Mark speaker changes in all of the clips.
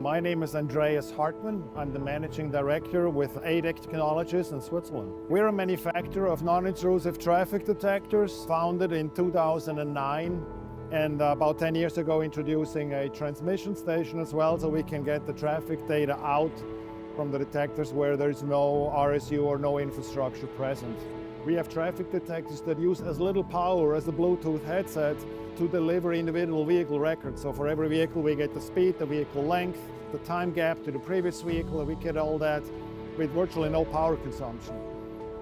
Speaker 1: My name is Andreas Hartmann. I'm the Managing Director with ADEC Technologies in Switzerland. We're a manufacturer of non-intrusive traffic detectors, founded in 2009, and about 10 years ago introducing a transmission station as well, so we can get the traffic data out from the detectors where there's no RSU or no infrastructure present. We have traffic detectors that use as little power as a Bluetooth headset to deliver individual vehicle records. So for every vehicle we get the speed, the vehicle length, the time gap to the previous vehicle, and we get all that with virtually no power consumption.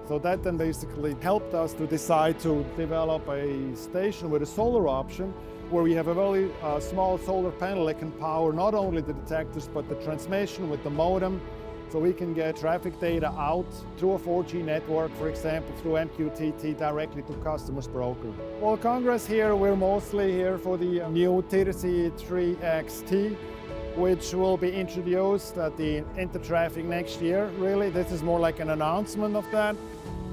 Speaker 1: So that then basically helped us to decide to develop a station with a solar option, where we have a very small solar panel that can power not only the detectors but the transmission with the modem, so we can get traffic data out through a 4G network, for example, through MQTT directly to customers' broker. Well, Congress here, we're mostly here for the new TDC3X, which will be introduced at the Intertraffic next year. Really, this is more like an announcement of that.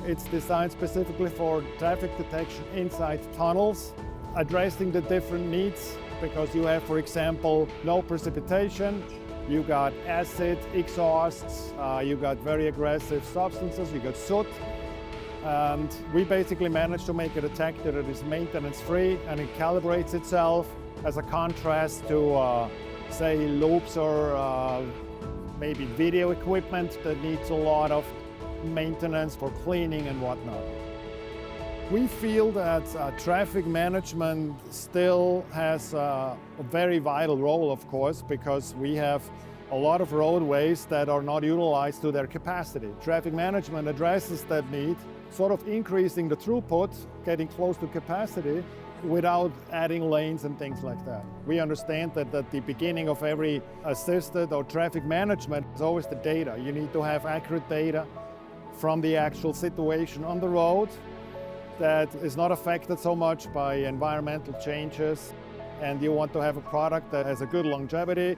Speaker 1: It's designed specifically for traffic detection inside tunnels, addressing the different needs, because you have, for example, no precipitation, you got acid exhausts, you got very aggressive substances, you got soot, and we basically managed to make a detector that is maintenance-free, and it calibrates itself as a contrast to, say, loops or maybe video equipment that needs a lot of maintenance for cleaning and whatnot. We feel that traffic management still has a very vital role, of course, because we have a lot of roadways that are not utilized to their capacity. Traffic management addresses that need, sort of increasing the throughput, getting close to capacity, without adding lanes and things like that. We understand that at the beginning of every assisted or traffic management is always the data. You need to have accurate data from the actual situation on the road that is not affected so much by environmental changes, and you want to have a product that has a good longevity,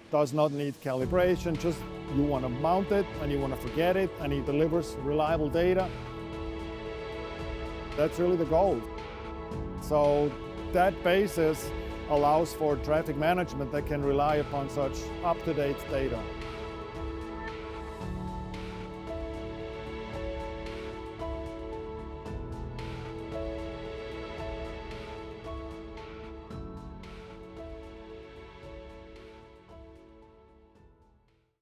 Speaker 1: does not need calibration, just you want to mount it and you want to forget it, and it delivers reliable data. That's really the goal. So that basis allows for traffic management that can rely upon such up-to-date data.